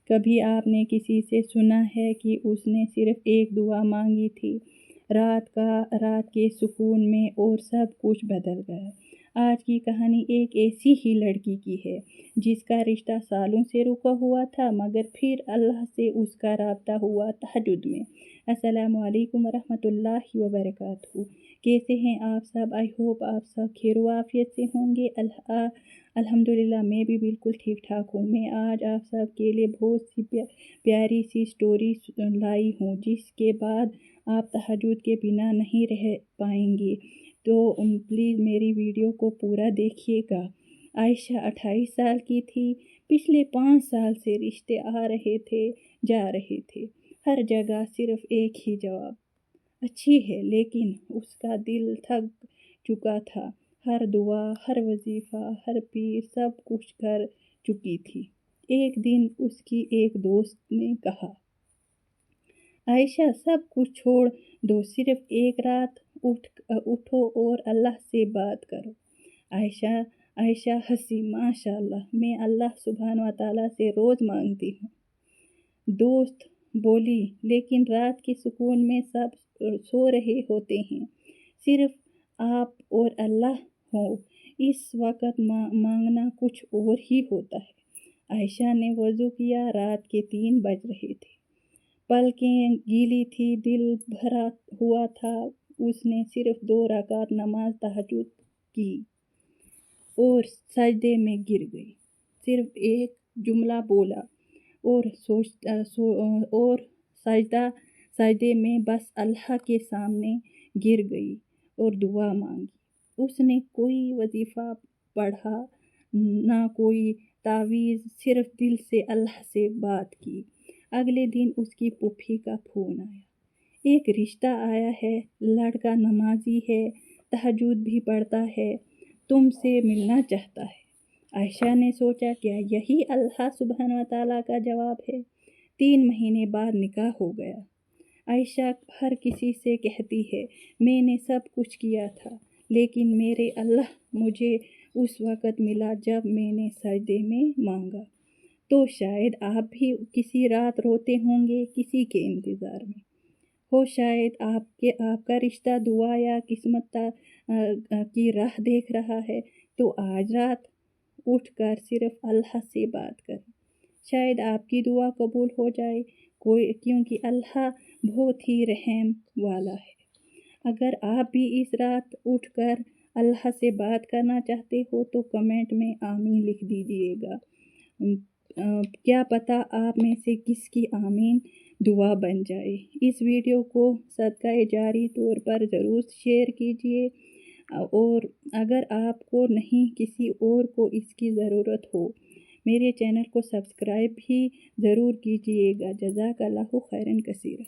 کبھی آپ نے کسی سے سنا ہے کہ اس نے صرف ایک دعا مانگی تھی، رات کے سکون میں اور سب کچھ بدل گیا۔ آج کی کہانی ایک ایسی ہی لڑکی کی ہے جس کا رشتہ سالوں سے رکا ہوا تھا، مگر پھر اللہ سے اس کا رابطہ ہوا تہجد میں۔ السلام علیکم ورحمۃ اللہ وبرکاتہ۔ کیسے ہیں آپ سب؟ آئی ہوپ آپ سب خیر و عافیت سے ہوں گے۔ الحمدللہ میں بھی بالکل ٹھیک ٹھاک ہوں۔ میں آج آپ سب کے لیے بہت سی پیاری سی سٹوری لائی ہوں جس کے بعد آپ تہجد کے بنا نہیں رہ پائیں گے، تو پلیز میری ویڈیو کو پورا دیکھیے گا۔ عائشہ 28 سال کی تھی۔ پچھلے 5 سال سے رشتے آ رہے تھے، جا رہے تھے، ہر جگہ صرف ایک ہی جواب، اچھی ہے، لیکن اس کا دل تھک چکا تھا۔ ہر دعا، ہر وظیفہ، ہر پیر سب کچھ کر چکی تھی۔ ایک دن اس کی ایک دوست نے کہا، عائشہ سب کچھ چھوڑ دو، صرف ایک رات اٹھو اور اللہ سے بات کرو۔ عائشہ ہنسی، ماشاء اللہ، میں اللہ سبحانہ و تعالیٰ سے روز مانگتی ہوں۔ دوست بولی، لیکن رات کے سکون میں سب سو رہے ہوتے ہیں، صرف آپ اور اللہ ہو، اس وقت مانگنا کچھ اور ہی ہوتا ہے۔ عائشہ نے وضو کیا، رات کے 3 بج رہے تھے، پلکیں گیلی تھی، دل بھرا ہوا تھا۔ اس نے صرف 2 رکعت نماز تہجد کی اور سجدے میں گر گئی، صرف ایک جملہ بولا اور سجدے میں بس اللہ کے سامنے گر گئی اور دعا مانگی۔ اس نے کوئی وظیفہ پڑھا، نہ کوئی تعویذ، صرف دل سے اللہ سے بات کی۔ اگلے دن اس کی پھوپھی کا فون آیا، ایک رشتہ آیا ہے، لڑکا نمازی ہے، تہجد بھی پڑھتا ہے، تم سے ملنا چاہتا ہے۔ عائشہ نے سوچا، کیا یہی اللہ سبحانہ و تعالیٰ کا جواب ہے؟ 3 مہینے بعد نکاح ہو گیا۔ عائشہ ہر کسی سے کہتی ہے، میں نے سب کچھ کیا تھا، لیکن میرے اللہ مجھے اس وقت ملا جب میں نے سجدے میں مانگا۔ تو شاید آپ بھی کسی رات روتے ہوں گے کسی کے انتظار میں، ہو شاید آپ کا رشتہ دعا یا قسمت کی راہ دیکھ رہا ہے، تو آج رات اٹھ کر صرف اللہ سے بات کریں، شاید آپ کی دعا قبول ہو جائے، کیونکہ اللہ بہت ہی رحم والا ہے۔ اگر آپ بھی اس رات اٹھ کر اللہ سے بات کرنا چاہتے ہو تو کمنٹ میں آمین لکھ دیجئے گا۔ کیا پتہ آپ میں سے کس کی آمین دعا بن جائے۔ اس ویڈیو کو صدقہ جاری طور پر ضرور شیئر کیجیے، اور اگر آپ کو نہیں کسی اور کو اس کی ضرورت ہو، میرے چینل کو سبسکرائب بھی ضرور کیجیے گا۔ جزاک اللہ خیرا کثیرا۔